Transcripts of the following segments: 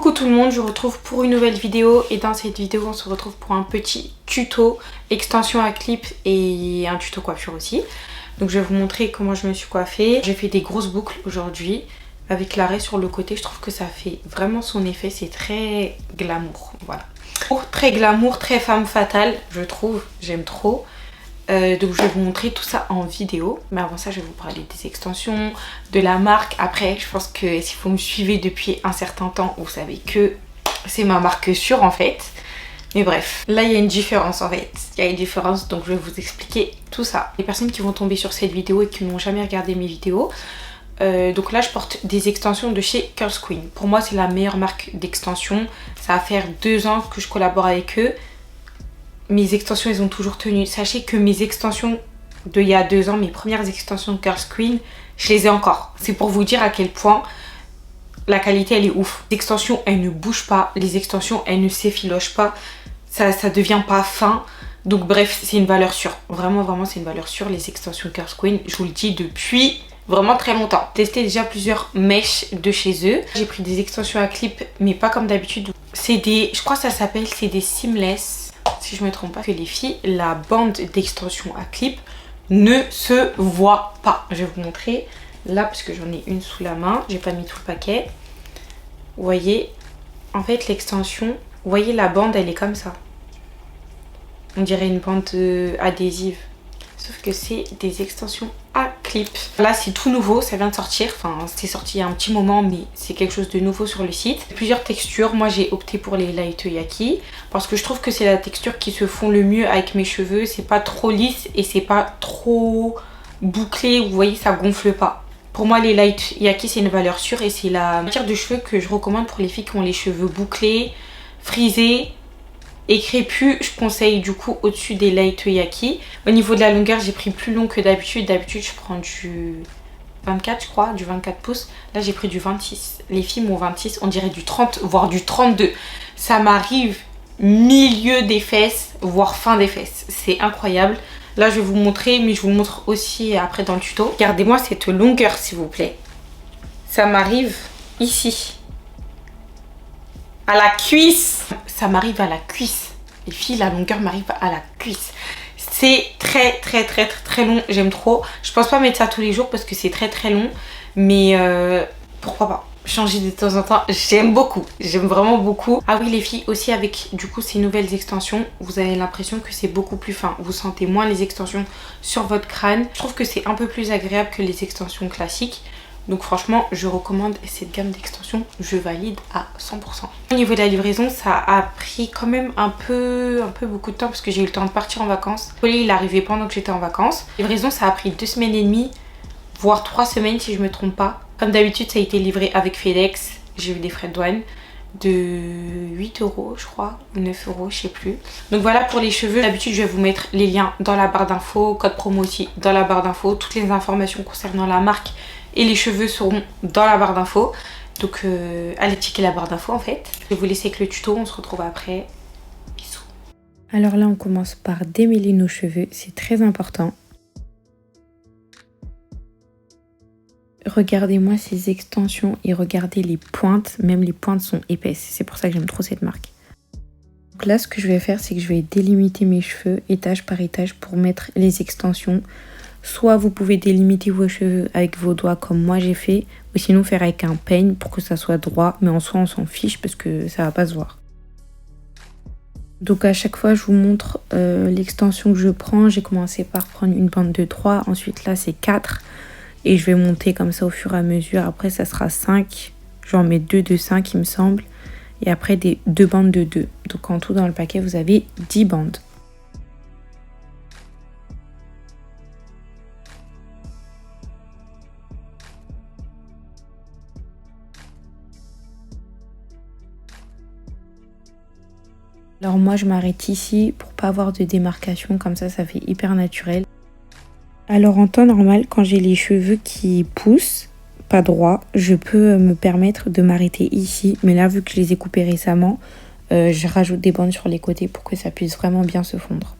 Coucou tout le monde, je vous retrouve pour une nouvelle vidéo et dans cette vidéo on se retrouve pour un petit tuto extension à clip et un tuto coiffure aussi. Donc je vais vous montrer comment je me suis coiffée. J'ai fait des grosses boucles aujourd'hui avec l'arrêt sur le côté. Je trouve que ça fait vraiment son effet, c'est très glamour, voilà. Très glamour, très femme fatale je trouve, j'aime trop. Donc je vais vous montrer tout ça en vidéo. Mais avant ça je vais vous parler des extensions, de la marque. Après je pense que si vous me suivez depuis un certain temps, vous savez que c'est ma marque sûre en fait. Mais bref, là il y a une différence en fait. Il y a une différence, donc je vais vous expliquer tout ça. Les personnes qui vont tomber sur cette vidéo et qui n'ont jamais regardé mes vidéos, donc là je porte des extensions de chez Curls Queen. Pour moi c'est la meilleure marque d'extensions. Ça va faire 2 ans que je collabore avec eux. Mes extensions elles ont toujours tenu. Sachez que mes extensions d'il y a 2 ans, mes premières extensions de Curls Queen, je les ai encore. C'est pour vous dire à quel point la qualité elle est ouf. Les extensions elles ne bougent pas, les extensions elles ne s'effilochent pas, ça devient pas fin. Donc bref, c'est une valeur sûre. Vraiment c'est une valeur sûre les extensions Curls Queen. Je vous le dis depuis vraiment très longtemps. J'ai testé déjà plusieurs mèches de chez eux. J'ai pris des extensions à clip mais pas comme d'habitude. C'est des, je crois que ça s'appelle, c'est des seamless. Si je me trompe pas, que les filles, la bande d'extension à clip ne se voit pas. Je vais vous montrer là parce que j'en ai une sous la main. J'ai pas mis tout le paquet. Vous voyez, en fait l'extension, vous voyez la bande elle est comme ça. On dirait une bande adhésive. Sauf que c'est des extensions à clip. Là c'est tout nouveau, ça vient de sortir. Enfin c'est sorti il y a un petit moment mais c'est quelque chose de nouveau sur le site. Plusieurs textures, moi j'ai opté pour les Light Yaki. Parce que je trouve que c'est la texture qui se fond le mieux avec mes cheveux. C'est pas trop lisse et c'est pas trop bouclé. Vous voyez ça gonfle pas. Pour moi les Light Yaki c'est une valeur sûre. Et c'est la matière de cheveux que je recommande pour les filles qui ont les cheveux bouclés, frisés et crépus. Je conseille du coup au-dessus des Light Yaki. Au niveau de la longueur j'ai pris plus long que d'habitude. D'habitude je prends du 24 je crois, du 24 pouces. Là j'ai pris du 26. Les filles m'ont 26, on dirait du 30 voire du 32. Ça m'arrive milieu des fesses voire fin des fesses. C'est incroyable. Là je vais vous montrer mais je vous montre aussi après dans le tuto. Regardez-moi cette longueur s'il vous plaît. Ça m'arrive ici. À la cuisse. Ça m'arrive à la cuisse. Les filles, la longueur m'arrive à la cuisse. C'est très long. J'aime trop. Je pense pas mettre ça tous les jours parce que c'est très long. Mais pourquoi pas changer de temps en temps. J'aime beaucoup. J'aime vraiment beaucoup. Ah oui les filles, aussi avec du coup ces nouvelles extensions, vous avez l'impression que c'est beaucoup plus fin. Vous sentez moins les extensions sur votre crâne. Je trouve que c'est un peu plus agréable que les extensions classiques. Donc franchement je recommande cette gamme d'extensions, je valide à 100%. Au niveau de la livraison ça a pris quand même un peu beaucoup de temps parce que j'ai eu le temps de partir en vacances. Le colis il est arrivé pendant que j'étais en vacances. La livraison ça a pris 2 semaines et demie, voire 3 semaines si je me trompe pas. Comme d'habitude ça a été livré avec FedEx, j'ai eu des frais de douane de 8 € je crois, ou 9 € je sais plus. Donc voilà pour les cheveux, d'habitude je vais vous mettre les liens dans la barre d'infos, code promo aussi dans la barre d'infos, toutes les informations concernant la marque et les cheveux seront dans la barre d'infos. Donc allez checker la barre d'infos en fait. Je vais vous laisser avec le tuto, on se retrouve après. Bisous. Alors là on commence par démêler nos cheveux, c'est très important. Regardez-moi ces extensions et regardez les pointes, même les pointes sont épaisses. C'est pour ça que j'aime trop cette marque. Donc là ce que je vais faire c'est que je vais délimiter mes cheveux étage par étage pour mettre les extensions. Soit vous pouvez délimiter vos cheveux avec vos doigts comme moi j'ai fait, ou sinon faire avec un peigne pour que ça soit droit, mais en soi on s'en fiche parce que ça va pas se voir. Donc à chaque fois je vous montre l'extension que je prends. J'ai commencé par prendre une bande de 3, ensuite là c'est 4 et je vais monter comme ça au fur et à mesure. Après ça sera 5, j'en mets 2 de 5 il me semble, et après 2 bandes de 2. Donc en tout dans le paquet vous avez 10 bandes. Alors moi je m'arrête ici pour pas avoir de démarcation, comme ça fait hyper naturel. Alors en temps normal, quand j'ai les cheveux qui poussent, pas droit, je peux me permettre de m'arrêter ici. Mais là vu que je les ai coupés récemment, je rajoute des bandes sur les côtés pour que ça puisse vraiment bien se fondre.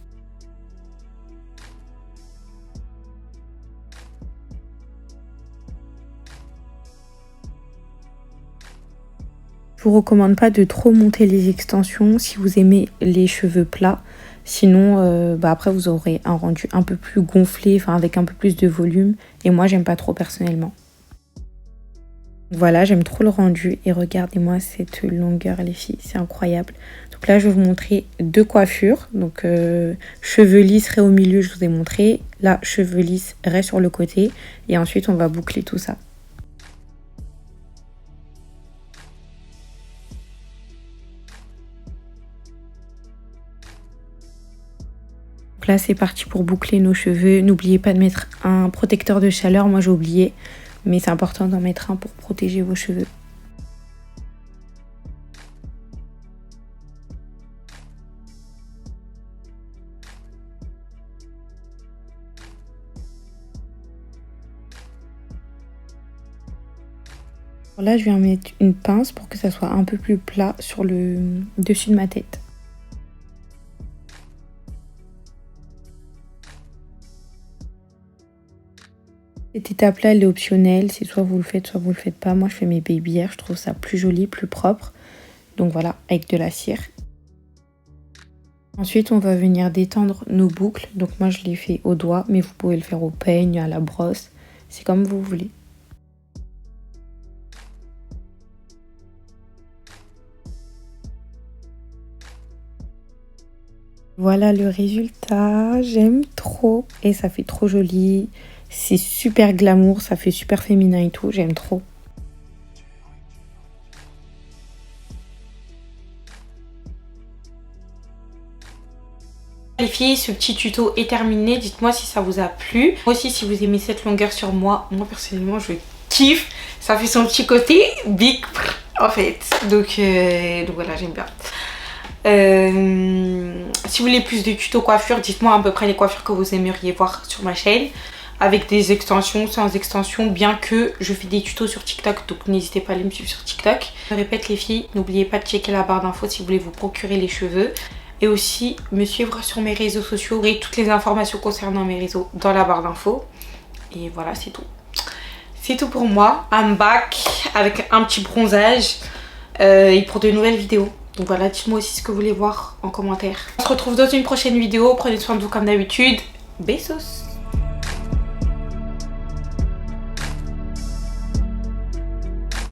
vous recommande pas de trop monter les extensions si vous aimez les cheveux plats. Sinon, après vous aurez un rendu un peu plus gonflé, enfin avec un peu plus de volume. Et moi, j'aime pas trop personnellement. Voilà, j'aime trop le rendu. Et regardez-moi cette longueur, les filles, c'est incroyable. Donc là, je vais vous montrer deux coiffures. Donc cheveux lisses, raies au milieu, je vous ai montré. Là, cheveux lisses, raies sur le côté. Et ensuite, on va boucler tout ça. Là c'est parti pour boucler nos cheveux. N'oubliez pas de mettre un protecteur de chaleur, moi j'ai oublié, mais c'est important d'en mettre un pour protéger vos cheveux. Là je viens mettre une pince pour que ça soit un peu plus plat sur le dessus de ma tête. Cette étape-là, elle est optionnelle. C'est soit vous le faites, soit vous le faites pas. Moi, je fais mes baby hairs. Je trouve ça plus joli, plus propre. Donc voilà, avec de la cire. Ensuite, on va venir détendre nos boucles. Donc moi, je les fais au doigt, mais vous pouvez le faire au peigne, à la brosse. C'est comme vous voulez. Voilà le résultat. J'aime trop. Et ça fait trop joli. C'est super glamour, ça fait super féminin et tout, j'aime trop. Les filles, ce petit tuto est terminé. Dites-moi si ça vous a plu. Moi aussi, si vous aimez cette longueur sur moi, moi personnellement, je kiffe. Ça fait son petit côté big en fait. Donc voilà, j'aime bien. Si vous voulez plus de tutos coiffure, dites-moi à peu près les coiffures que vous aimeriez voir sur ma chaîne. Avec des extensions, sans extensions, bien que je fais des tutos sur TikTok, donc n'hésitez pas à aller me suivre sur TikTok. Je répète les filles, n'oubliez pas de checker la barre d'infos si vous voulez vous procurer les cheveux. Et aussi me suivre sur mes réseaux sociaux et toutes les informations concernant mes réseaux dans la barre d'infos. Et voilà, c'est tout. C'est tout pour moi. I'm back avec un petit bronzage et pour de nouvelles vidéos. Donc voilà, dites-moi aussi ce que vous voulez voir en commentaire. On se retrouve dans une prochaine vidéo. Prenez soin de vous comme d'habitude. Besos!